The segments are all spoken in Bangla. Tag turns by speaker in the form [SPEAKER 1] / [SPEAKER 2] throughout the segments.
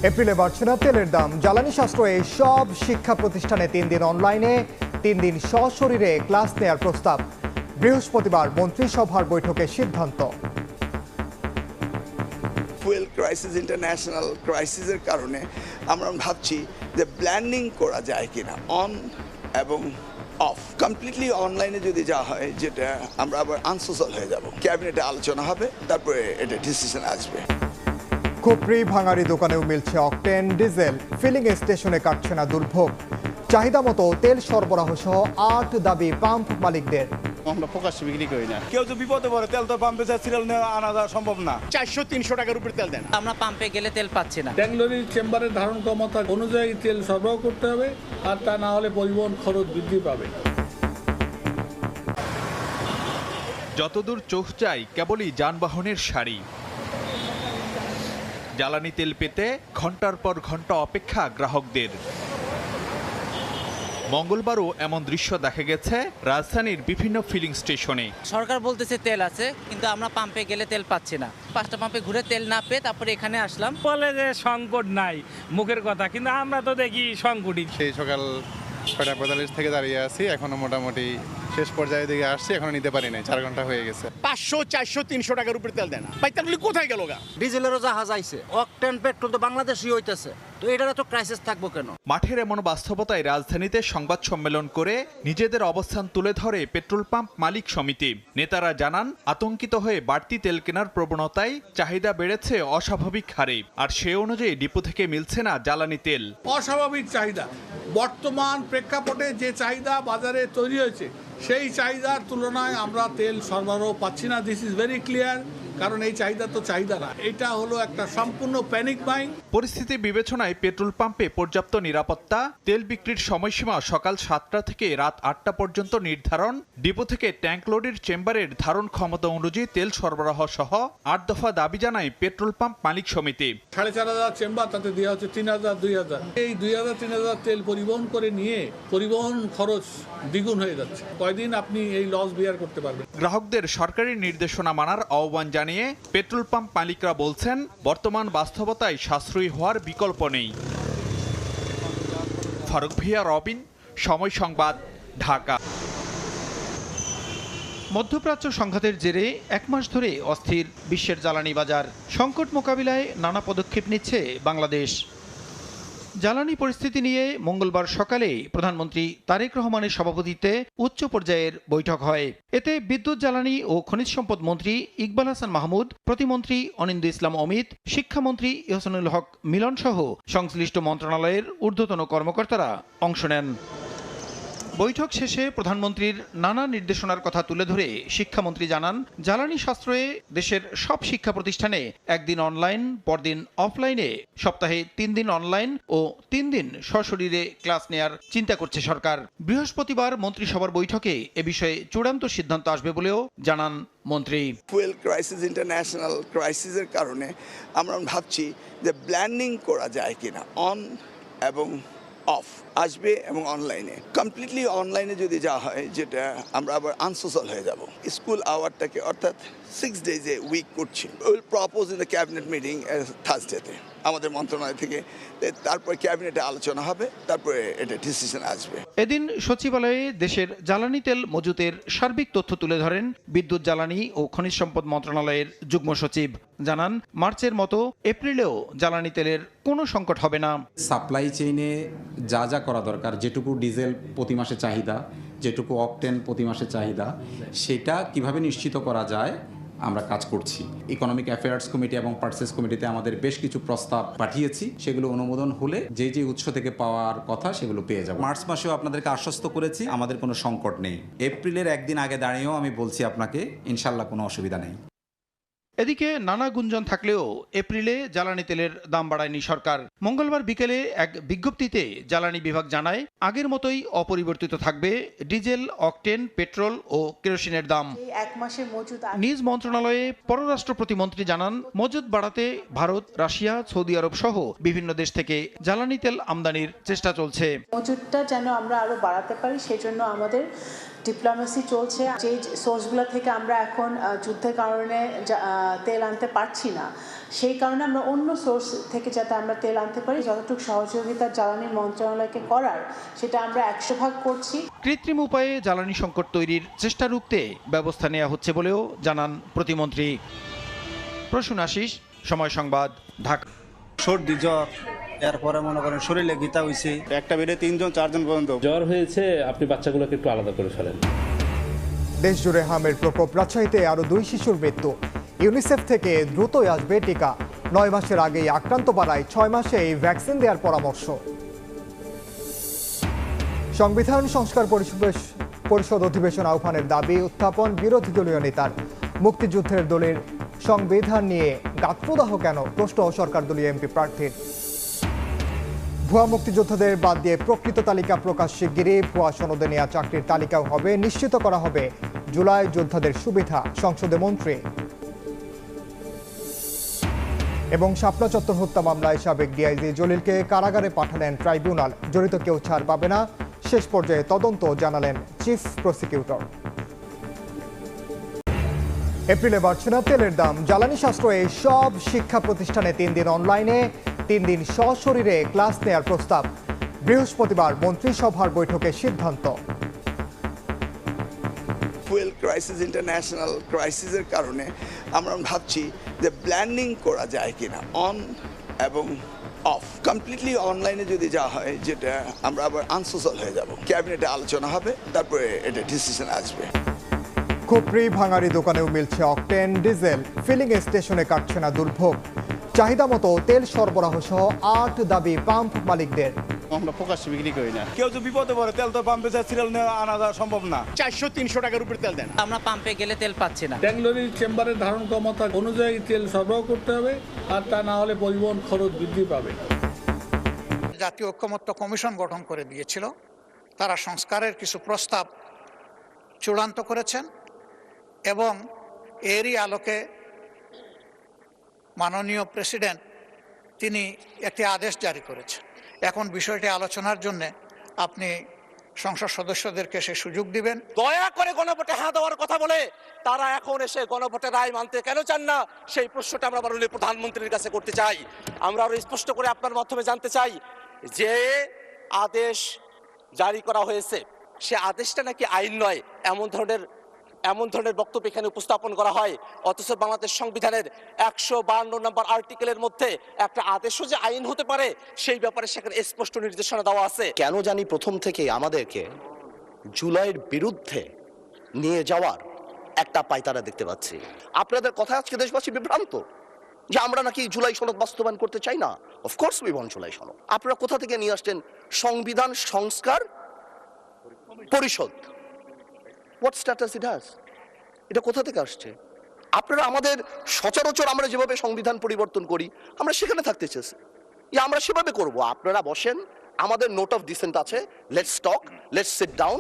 [SPEAKER 1] এপ্রিলে বাড়ছে না তেলের দাম। জ্বালানি সাশ্রয়ে সব শিক্ষা প্রতিষ্ঠানে 3 দিন অনলাইনে, 3 দিন সশরীরে ক্লাস নেয়ার প্রস্তাব। বৃহস্পতিবার মন্ত্রিসভার বৈঠকে সিদ্ধান্ত।
[SPEAKER 2] ফুয়েল ক্রাইসিস, ইন্টারন্যাশনাল ক্রাইসিসের কারণে আমরা ভাবছি যে ব্ল্যান্ডিং করা যায় কিনা, অন এবং অফ। কমপ্লিটলি অনলাইনে যদি যাওয়া হয়, যেটা আমরা আবার আনসোশ্যাল হয়ে যাব। ক্যাবিনেটে আলোচনা হবে, তারপরে এটা ডিসিশন আসবে।
[SPEAKER 1] খুপরি ভাঙারি দোকানেও মিলছে অকটেন, ডিজেল। ফিলিং স্টেশনে কাটছে না দুর্ভোগ। চাহিদা মতো তেল সরবরাহ সহ 8 দাবি পাম্প মালিকদের।
[SPEAKER 3] আমরা প্রকাশ্যে বিক্রি করি না।
[SPEAKER 4] কেউ যদি বিপদে পড়ে, তেল তো পাম্পে সিরিয়াল আনা যাওয়া সম্ভব না।
[SPEAKER 3] 400-300 টাকার উপরে তেল দেন।
[SPEAKER 5] আমরা পাম্পে গেলে তেল পাচ্ছি না।
[SPEAKER 6] ট্যাঙ্কলরির চেম্বারের ধারণ ক্ষমতা অনুযায়ী তেল সরবরাহ করতে হবে, আর তা না হলে পরিবহন খরচ বৃদ্ধি পাবে।
[SPEAKER 7] যতদূর চোখ যায় কেবলই যানবাহনের সারি। জ্বালানি তেল পেতে ঘন্টার পর ঘন্টা অপেক্ষা গ্রাহকদের। মঙ্গলবারও এমন দৃশ্য দেখা গেছে রাজধানীর বিভিন্ন ফিলিং স্টেশনে।
[SPEAKER 5] সরকার বলতেছে তেল আছে, কিন্তু আমরা পাম্পে গেলে তেল পাচ্ছি না। 5টা পাম্পে ঘুরে তেল না পেয়ে তারপরে এখানে আসলাম।
[SPEAKER 8] বলে যে সংকট নাই, মুখের কথা, কিন্তু আমরা তো দেখি সংকটই।
[SPEAKER 3] সেই সকাল 6:45 থেকে দাঁড়িয়ে আছি, এখনো মোটামুটি শেষ পর্যায়ে দিকে আসছি, এখনো নিতে পারি নাই। 4 ঘন্টা হয়ে গেছে।
[SPEAKER 4] 500-400-300 টাকার উপরে তেল দেন না। ভাই, তেলগুলি কোথায় গেল গা?
[SPEAKER 9] ডিজেলেরও জাহাজ আইছে, অকটেন পেট্রোল তো বাংলাদেশই হইতেছে, তো এটার তো ক্রাইসিস থাকবো কেন?
[SPEAKER 7] মাঠের এমন বাস্তবতায় রাজধানীতে সংবাদ সম্মেলন করে নিজেদের অবস্থান তুলে ধরে পেট্রোল পাম্প মালিক সমিতি। নেতারা জানান, আতঙ্কিত হয়ে বাড়তি তেল কেনার প্রবণতায় চাহিদা বেড়েছে অস্বাভাবিক হারে, আর সে অনুযায়ী ডিপো থেকে মিলছে না জ্বালানি তেল।
[SPEAKER 6] অস্বাভাবিক চাহিদা, বর্তমান প্রেক্ষাপটে যে চাহিদা বাজারে তৈরি হয়েছে সেই চাহিদার তুলনায় আমরা তেল সরবরাহ পাচ্ছি না। দিস ইজ ভেরি ক্লিয়ার, কারণ এই চাহিদা তো চাহিদা না, এটা হলো একটা সম্পূর্ণ প্যানিক বাইং।
[SPEAKER 7] পরিস্থিতি বিবেচনায় পেট্রোল পাম্পে পর্যাপ্ত নিরাপত্তা, তেল বিক্রির সময়সীমা সকাল 7টা থেকে রাত 8টা পর্যন্ত নির্ধারণ, ডিপো থেকে ট্যাঙ্ক লোডের চেম্বারের ধারণ ক্ষমতা অনুযায়ী তেল সরবরাহ সহ 8 দফা দাবি জানায় পেট্রোল পাম্প মালিক সমিতি।
[SPEAKER 6] 4,500 চেম্বার, তাতে দেওয়া হচ্ছে 3,000-2,000। এই 2,000-3,000 তেল পরিবহন করে নিয়ে পরিবহন খরচ দ্বিগুণ হয়ে যাচ্ছে। কয়দিন আপনি এই লস বিয়ার করতে পারবেন?
[SPEAKER 7] গ্রাহকদের সরকারি নির্দেশনা মানার আহ্বান জানিয়ে পেট্রোল পাম্প মালিকরা বলছেন, বর্তমান বাস্তবতায় সাশ্রয়ী হওয়ার বিকল্প নেই। ফারুক ভিয়া, রবিন, সময় সংবাদ, ঢাকা।
[SPEAKER 10] মধ্যপ্রাচ্য সংঘাতের জেরে 1 মাস ধরে অস্থির বিশ্বের জ্বালানি বাজার। সংকট মোকাবিলায় নানা পদক্ষেপ নিচ্ছে বাংলাদেশ। জ্বালানি পরিস্থিতি নিয়ে মঙ্গলবার সকালে প্রধানমন্ত্রী তারেক রহমানের সভাপতিত্বে উচ্চ পর্যায়ের বৈঠক হয়। এতে বিদ্যুৎ, জ্বালানি ও খনিজ সম্পদ মন্ত্রী ইকবাল হাসান মাহমুদ, প্রতিমন্ত্রী অনিন্দ্য ইসলাম অমিত, শিক্ষামন্ত্রী ইহসানুল হক মিলন সহ সংশ্লিষ্ট মন্ত্রণালয়ের ঊর্ধ্বতন কর্মকর্তারা অংশ নেন। বৈঠক শেষে প্রধানমন্ত্রীর নানা নির্দেশনার কথা তুলে ধরে শিক্ষামন্ত্রী জানান, জ্বালানি সাশ্রয়ে দেশের সব শিক্ষা প্রতিষ্ঠানে 1 দিন অনলাইন, পরদিন অফলাইনে, সপ্তাহে 3 দিন অনলাইন ও 3 দিন সশরীরে ক্লাস নেয়ার চিন্তা করছে সরকার। বৃহস্পতিবার মন্ত্রিসভার বৈঠকে এ বিষয়ে চূড়ান্ত সিদ্ধান্ত আসবে বলেও জানান মন্ত্রী।
[SPEAKER 2] ফুয়েল ক্রাইসিস, ইন্টারন্যাশনাল ক্রাইসিসের কারণে আমরা ভাবছি যে ব্ল্যান্ডিং করা যায় কিনা, অন এবং অফ আসবে এবং অনলাইনে। কমপ্লিটলি অনলাইনে যদি যাওয়া হয়, যেটা আমরা আবার আনসোশ্যাল হয়ে যাব। স্কুল আওয়ারটাকে অর্থাৎ 6 days a week করছি। Will propose in the cabinet meeting থার্সডেতে আমাদের মন্ত্রণালয় থেকে, তারপর ক্যাবিনেটে আলোচনা হবে, তারপরে এটা ডিসিশন আসবে।
[SPEAKER 10] এদিন সচিবালয়ে দেশের জ্বালানি তেল মজুতের সার্বিক তথ্য তুলে ধরেন বিদ্যুৎ, জ্বালানি ও খনিজ সম্পদ মন্ত্রণালয়ের যুগ্ম সচিব। জানান, মার্চের মতো এপ্রিলেও জ্বালানি তেলের কোনো সংকট হবে না।
[SPEAKER 11] সাপ্লাই চেইনে যা যা করা দরকার, যেটুকু ডিজেল প্রতি মাসে চাহিদা, যেটুকু অকটেন প্রতি মাসে চাহিদা, সেটা কিভাবে নিশ্চিত করা যায় আমরা কাজ করছি। ইকোনমিক অ্যাফেয়ার্স কমিটি এবং পার্সেস কমিটিতে আমাদের বেশ কিছু প্রস্তাব পাঠিয়েছি, সেগুলো অনুমোদন হলে যে যে উৎস থেকে পাওয়ার কথা সেগুলো পেয়ে যাব। মার্চ মাসেও আপনাদেরকে আশ্বস্ত করেছি আমাদের কোনো সংকট নেই। এপ্রিলের 1 দিন আগে দাঁড়িয়েও আমি বলছি আপনাকে, ইনশাল্লাহ কোনো অসুবিধা নেই।
[SPEAKER 10] এদিকে নানা গুঞ্জন থাকলেও এপ্রিলে জ্বালানি তেলের দাম বাড়ায়নি সরকার। মঙ্গলবার বিকেলে এক বিজ্ঞপ্তিতে জ্বালানি বিভাগ জানায়, আগের মতোই অপরিবর্তিত থাকবে ডিজেল, অকটেন, পেট্রোল ও কেরোসিনের দাম। নিজ মন্ত্রণালয়ে পররাষ্ট্র প্রতিমন্ত্রী জানান, মজুদ বাড়াতে ভারত, রাশিয়া, সৌদি আরব সহ বিভিন্ন দেশ থেকে জ্বালানি তেল আমদানির চেষ্টা চলছে।
[SPEAKER 12] মজুদটা যেন আমরা আরো বাড়াতে পারি, সেজন্য আমাদের ডিপ্লোমেসি চলছে। যে সোর্সগুলো থেকে আমরা এখন যুদ্ধের কারণে তেল আনতে পারছি না, সেই কারণে আমরা অন্য সোর্স থেকে যাতে আমরা তেল আনতে পারি, যতটুকু সহযোগিতা জ্বালানি মন্ত্রণালয়কে করার সেটা আমরা 100% করছি।
[SPEAKER 10] কৃত্রিম উপায়ে জ্বালানি সংকট তৈরির চেষ্টা রুখতে ব্যবস্থা নেওয়া হচ্ছে বলেও জানান প্রতিমন্ত্রী। প্রসূন আশিস, সময় সংবাদ, ঢাকা।
[SPEAKER 9] সর্দি জ্বর, এরপরে মনে করেন শরীরে গীতা হয়েছে,
[SPEAKER 4] একটা বেডে 3জন 4জন পর্যন্ত
[SPEAKER 13] জ্বর হয়েছে, আপনি বাচ্চাগুলোকে একটু আলাদা করে ফেলেন।
[SPEAKER 1] দেশ জুড়ে হামের প্রকোপ, রাজশাহীতে আরও 2 শিশুর মৃত্যু। ইউনিসেফ থেকে দ্রুতই আসবে টিকা, 9 মাসের আগেই আক্রান্ত পাড়ায় 6 মাসে এই ভ্যাকসিন দেওয়ার পরামর্শ। সংবিধান সংস্কার পরিষদ অধিবেশন আহ্বানের দাবি উত্থাপন বিরোধী দলীয় নেতার। মুক্তিযুদ্ধের দলের সংবিধান নিয়ে গাত্রদাহ কেন, প্রশ্ন সরকার দলীয় এমপি প্রার্থীর। ভুয়া মুক্তিযোদ্ধাদের বাদ দিয়ে প্রকৃত তালিকা প্রকাশ শিগগিরই, ভুয়া সনদে নেওয়া চাকরির তালিকাও হবে, নিশ্চিত করা হবে জুলাই যোদ্ধাদের সুবিধা, সংসদে মন্ত্রী। এবং শাপলা চত্বর হত্যা মামলায় সাবেক ডিআইজি জলিলকে কারাগারে পাঠালেন ট্রাইব্যুনাল, জড়িত কেউ ছাড় পাবে না, শেষ পর্যায়ে তদন্ত জানালেন চিফ প্রসিকিউটর। এপ্রিলে বাড়ছে না তেলের দাম, জ্বালানি সাশ্রয়ে সব শিক্ষা প্রতিষ্ঠানে 3 দিন অনলাইনে, 3 দিন সশরীরে ক্লাস নেয়ার প্রস্তাব। বৃহস্পতিবার মন্ত্রিসভার বৈঠকে সিদ্ধান্ত।
[SPEAKER 2] ফুয়েল ক্রাইসিস, ইন্টারন্যাশনাল ক্রাইসিসের কারণে আমরা ভাবছি যে ব্ল্যান্ডিং করা যায় কিনা, অন এবং অফ। কমপ্লিটলি অনলাইনে যদি যাওয়া হয়, যেটা আমরা আবার আনসোশ্যাল হয়ে যাব। ক্যাবিনেটে আলোচনা হবে, তারপরে এটা ডিসিশন আসবে।
[SPEAKER 1] খুপরি ভাঙারি দোকানেও মিলছে অকটেন, ডিজেল। ফিলিং স্টেশনে কাটছে না দুর্ভোগ, চাহিদা মতো তেল সরবরাহ সহ 8 দাবি পাম্প মালিকদের।
[SPEAKER 4] আমরা প্রকাশ্যে বিক্রি করি না। কেউ যদি বিপদে পড়ে, তেল তো পাম্পে সিরিয়াল আনা সম্ভব না। 400-300 টাকার উপরে তেল দেন।
[SPEAKER 5] আমরা পাম্পে গেলে তেল পাচ্ছি না।
[SPEAKER 6] ট্যাঙ্কলরির চেম্বারের ধারণ ক্ষমতা অনুযায়ী তেল সরবরাহ করতে হবে, আর তা না হলে পরিবহন খরচ বৃদ্ধি পাবে।
[SPEAKER 14] জাতীয় ঐক্যমত্য কমিশন গঠন করে দিয়েছিল, তারা সংস্কারের কিছু প্রস্তাব চূড়ান্ত করেছেন এবং এরই আলোকে মাননীয় প্রেসিডেন্ট তিনি একটি আদেশ জারি করেছেন। এখন বিষয়টি আলোচনার জন্য আপনি সংসদ সদস্যদেরকে সে সুযোগ দিবেন।
[SPEAKER 9] দয়া করে গণভোটে হ্যাঁ দেওয়ার কথা বলে তারা এখন এসে গণভোটের রায় মানতে কেন চান না, সেই প্রশ্নটা আমরা মাননীয় প্রধানমন্ত্রীর কাছে করতে চাই। আমরা আরো স্পষ্ট করে আপনার মাধ্যমে জানতে চাই যে আদেশ জারি করা হয়েছে, সে আদেশটা নাকি আইন নয়, এমন ধরনের বক্তব্য এখানে উপস্থাপন করা হয়, অথচ বাংলাদেশ সংবিধানের 152 নম্বর আর্টিকেলের মধ্যে একটা আদেশও যে আইন হতে পারে সেই ব্যাপারে সেখানে স্পষ্ট নির্দেশনা দেওয়া আছে।
[SPEAKER 15] কেন জানি প্রথম থেকে আমাদেরকে জুলাইয়ের বিরুদ্ধে নিয়ে যাওয়ার একটা পায়তারা দেখতে পাচ্ছি। আপনাদের কথা আজকে দেশবাসী বিভ্রান্ত যে আমরা নাকি জুলাই সনদ বাস্তবায়ন করতে চাই না। অফকোর্স উই ওয়ান্ট জুলাই সনদ। আপনারা কোথা থেকে নিয়ে আসছেন সংবিধান সংস্কার পরিষদ? What status it has? এটা কোথা থেকে আসছে? আপনারা আমাদের সচরাচর আমরা যেভাবে সংবিধান পরিবর্তন করি আমরা সেখানে থাকতে চেয়েছি, আমরা সেভাবে করব। আপনারা বসেন, আমাদের নোট অফ ডিসেন্ট আছে, let's talk, let's sit down.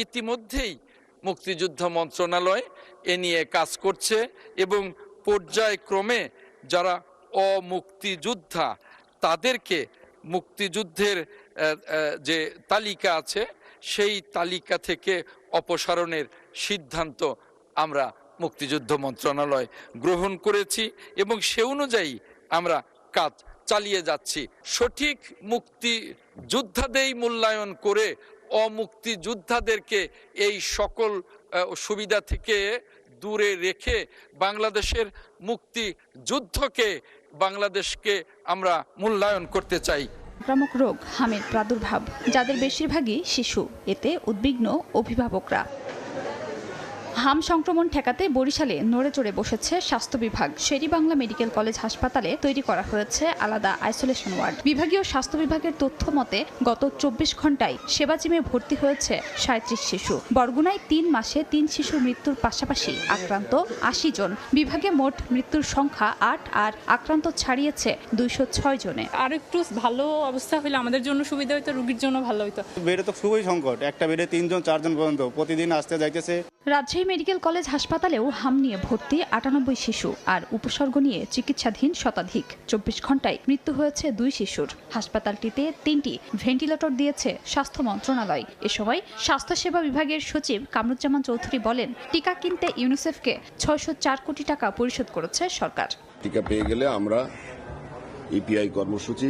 [SPEAKER 16] ইতিমধ্যেই মুক্তিযুদ্ধ মন্ত্রণালয় এ নিয়ে কাজ করছে এবং পর্যায়ক্রমে যারা অমুক্তিযোদ্ধা তাদেরকে মুক্তিযুদ্ধের যে তালিকা আছে সেই তালিকা থেকে অপসারণের সিদ্ধান্ত আমরা মুক্তিযুদ্ধ মন্ত্রণালয় গ্রহণ করেছি এবং সে অনুযায়ী আমরা কাজ চালিয়ে যাচ্ছি। সঠিক মুক্তিযোদ্ধাদের মূল্যায়ন করে অমুক্তিযোদ্ধাদেরকে এই সকল সুবিধা থেকে দূরে রেখে বাংলাদেশের মুক্তিযুদ্ধকে বাংলাদেশকে আমরা মূল্যায়ন করতে চাই।
[SPEAKER 17] সংক্রামক রোগ হামের প্রাদুর্ভাব, যাদের বেশিরভাগই শিশু, এতে উদ্বিগ্ন অভিভাবকরা। হাম সংক্রমণ ঠেকাতে বরিশালে নড়ে চড়ে বসেছে স্বাস্থ্য বিভাগ। শের-ই-বাংলা মেডিকেল কলেজ হাসপাতালে তৈরি করা হয়েছে আলাদা আইসোলেশন ওয়ার্ড। বিভাগীয় স্বাস্থ্য বিভাগের তথ্য মতে গত 24 ঘন্টায় সেবা জিমে ভর্তি হয়েছে 37 শিশু। বরগুনায় 3 মাসে 3 শিশুর মৃত্যুর পাশাপাশি আক্রান্ত 80 জন। বিভাগে মোট মৃত্যুর সংখ্যা 8 আর আক্রান্ত ছাড়িয়েছে 206 জনে।
[SPEAKER 18] আর একটু ভালো অবস্থা হলে আমাদের জন্য সুবিধা হইতো, রোগীর জন্য ভালো হইতো।
[SPEAKER 4] বেডে তো খুবই সংকট, একটা বেডে 3জন 4জন পর্যন্ত প্রতিদিন আসতে যাইতেছে।
[SPEAKER 17] রাজশাহী মেডিকেল কলেজ হাসপাতালেও হাম নিয়ে ভর্তি 98 শিশু আর উপসর্গ নিয়ে চিকিৎসাধীন শতাধিক। 24 ঘন্টায় মৃত্যু হয়েছে 2 শিশুর। হাসপাতালটিতে 3টি ভেন্টিলেটর দিয়েছে স্বাস্থ্য মন্ত্রণালয়। এ সময় স্বাস্থ্যসেবা বিভাগের সচিব কামরুজ্জামান চৌধুরী বলেন, টিকা কিনতে ইউনিসেফকে 604 কোটি টাকা পরিশোধ করেছে সরকার।
[SPEAKER 19] টিকা পেয়ে গেলে আমরা ইপিআই কর্মসূচি